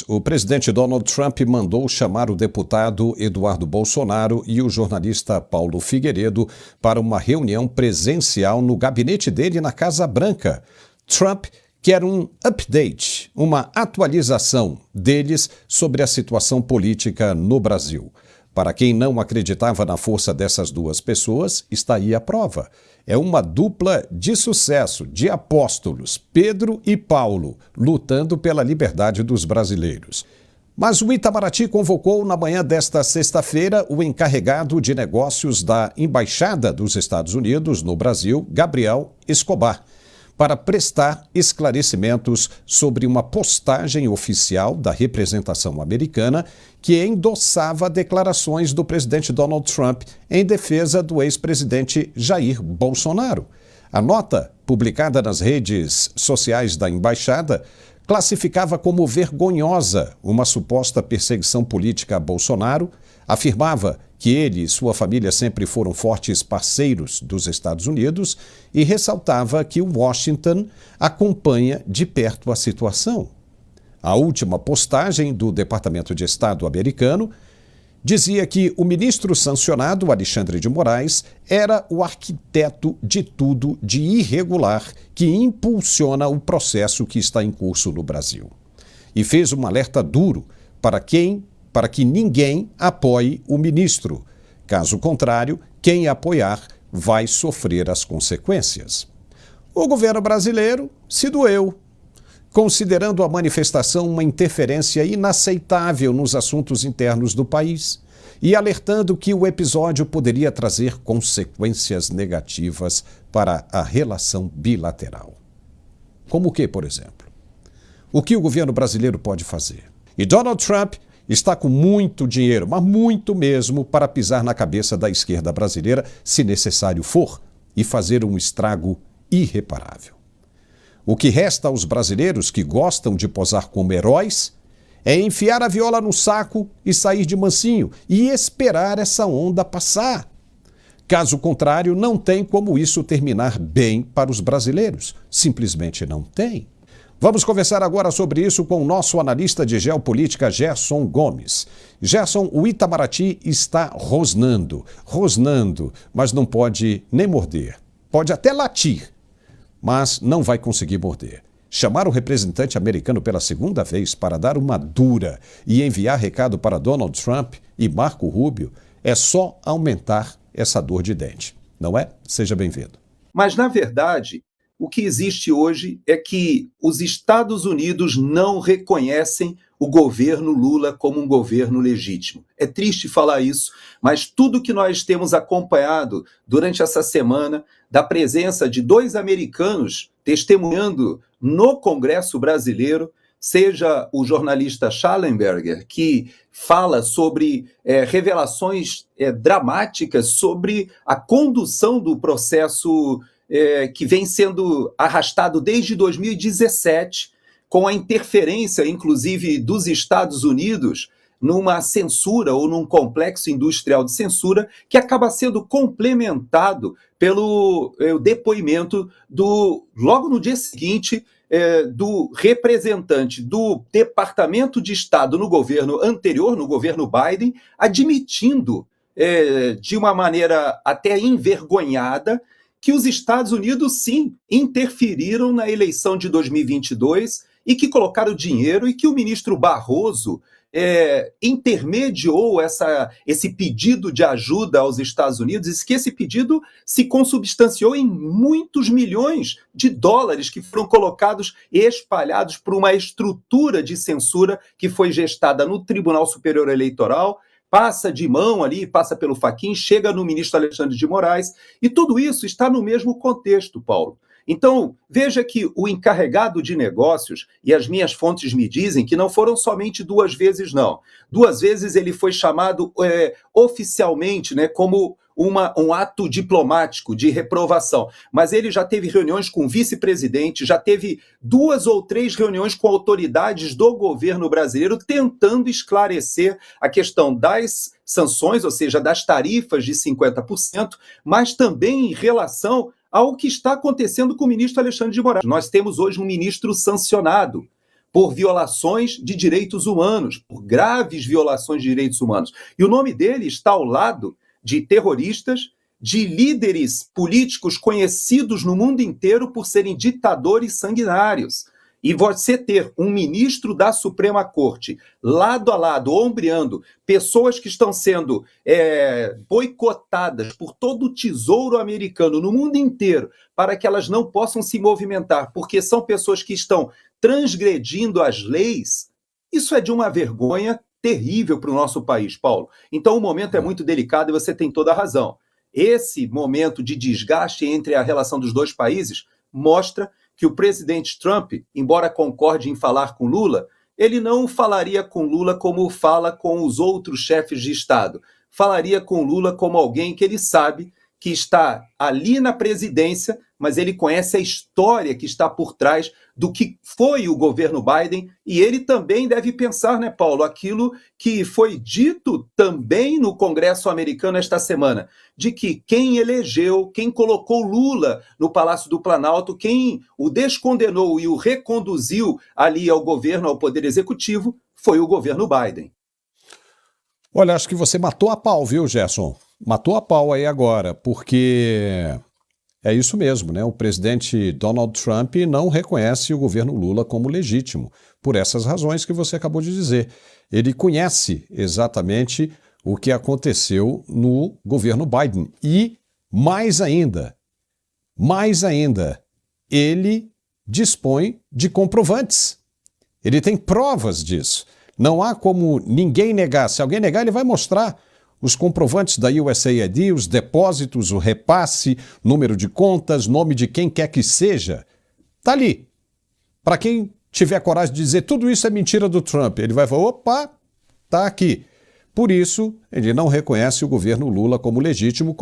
O presidente Donald Trump mandou chamar o deputado Eduardo Bolsonaro e o jornalista Paulo Figueiredo para uma reunião presencial no gabinete dele na Casa Branca. Trump quer um update, uma atualização deles sobre a situação política no Brasil. Para quem não acreditava na força dessas duas pessoas, está aí a prova. É uma dupla de sucesso, de apóstolos, Pedro e Paulo, lutando pela liberdade dos brasileiros. Mas o Itamaraty convocou na manhã desta sexta-feira o encarregado de negócios da Embaixada dos Estados Unidos no Brasil, Gabriel Escobar, para prestar esclarecimentos sobre uma postagem oficial da representação americana que endossava declarações do presidente Donald Trump em defesa do ex-presidente Jair Bolsonaro. A nota, publicada nas redes sociais da embaixada, classificava como vergonhosa uma suposta perseguição política a Bolsonaro, afirmava que ele e sua família sempre foram fortes parceiros dos Estados Unidos e ressaltava que Washington acompanha de perto a situação. A última postagem do Departamento de Estado americano dizia que o ministro sancionado, Alexandre de Moraes, era o arquiteto de tudo de irregular que impulsiona o processo que está em curso no Brasil. E fez um alerta duro para que ninguém apoie o ministro. Caso contrário, quem apoiar vai sofrer as consequências. O governo brasileiro se doeu, considerando a manifestação uma interferência inaceitável nos assuntos internos do país e alertando que o episódio poderia trazer consequências negativas para a relação bilateral. Como o que, por exemplo? O que o governo brasileiro pode fazer? E Donald Trump está com muito dinheiro, mas muito mesmo, para pisar na cabeça da esquerda brasileira, se necessário for, e fazer um estrago irreparável. O que resta aos brasileiros que gostam de posar como heróis é enfiar a viola no saco e sair de mansinho e esperar essa onda passar. Caso contrário, não tem como isso terminar bem para os brasileiros. Simplesmente não tem. Vamos conversar agora sobre isso com o nosso analista de geopolítica, Gerson Gomes. Gerson, o Itamaraty está rosnando, mas não pode nem morder. Pode até latir, mas não vai conseguir morder. Chamar o representante americano pela segunda vez para dar uma dura e enviar recado para Donald Trump e Marco Rubio é só aumentar essa dor de dente, não é? Seja bem-vindo. Mas, na verdade, o que existe hoje é que os Estados Unidos não reconhecem o governo Lula como um governo legítimo. É triste falar isso, mas tudo que nós temos acompanhado durante essa semana, da presença de dois americanos testemunhando no Congresso brasileiro, seja o jornalista Schallenberger, que fala sobre revelações dramáticas sobre a condução do processo que vem sendo arrastado desde 2017, com a interferência, inclusive, dos Estados Unidos numa censura ou num complexo industrial de censura que acaba sendo complementado pelo depoimento logo no dia seguinte, do representante do Departamento de Estado no governo anterior, no governo Biden, admitindo, de uma maneira até envergonhada, que os Estados Unidos, sim, interferiram na eleição de 2022 e que colocaram dinheiro e que o ministro Barroso intermediou esse pedido de ajuda aos Estados Unidos e que esse pedido se consubstanciou em muitos milhões de dólares que foram colocados e espalhados por uma estrutura de censura que foi gestada no Tribunal Superior Eleitoral, passa de mão ali, passa pelo Fachin, chega no ministro Alexandre de Moraes, e tudo isso está no mesmo contexto, Paulo. Então, veja que o encarregado de negócios, e as minhas fontes me dizem que não foram somente 2 vezes, não. 2 vezes ele foi chamado oficialmente, né, como um ato diplomático de reprovação, mas ele já teve reuniões com o vice-presidente, já teve 2 ou 3 reuniões com autoridades do governo brasileiro tentando esclarecer a questão das sanções, ou seja, das tarifas de 50%, mas também em relação ao que está acontecendo com o ministro Alexandre de Moraes. Nós temos hoje um ministro sancionado por violações de direitos humanos, por graves violações de direitos humanos. E o nome dele está ao lado de terroristas, de líderes políticos conhecidos no mundo inteiro por serem ditadores sanguinários. E você ter um ministro da Suprema Corte, lado a lado, ombreando pessoas que estão sendo boicotadas por todo o tesouro americano no mundo inteiro, para que elas não possam se movimentar, porque são pessoas que estão transgredindo as leis, isso é de uma vergonha terrível para o nosso país, Paulo. Então o momento é muito delicado e você tem toda a razão. Esse momento de desgaste entre a relação dos dois países mostra que o presidente Trump, embora concorde em falar com Lula, ele não falaria com Lula como fala com os outros chefes de Estado. Falaria com Lula como alguém que ele sabe que está ali na presidência, mas ele conhece a história que está por trás do que foi o governo Biden, e ele também deve pensar, né, Paulo, aquilo que foi dito também no Congresso americano esta semana, de que quem elegeu, quem colocou Lula no Palácio do Planalto, quem o descondenou e o reconduziu ali ao governo, ao poder executivo, foi o governo Biden. Olha, acho que você matou a pau, viu, Gerson? Matou a pau aí agora, porque é isso mesmo, né? O presidente Donald Trump não reconhece o governo Lula como legítimo, por essas razões que você acabou de dizer. Ele conhece exatamente o que aconteceu no governo Biden. E, mais ainda, ele dispõe de comprovantes. Ele tem provas disso. Não há como ninguém negar. Se alguém negar, ele vai mostrar os comprovantes da USAID, os depósitos, o repasse, número de contas, nome de quem quer que seja. Tá ali. Para quem tiver coragem de dizer tudo isso é mentira do Trump, ele vai falar, opa, tá aqui. Por isso, ele não reconhece o governo Lula como legítimo.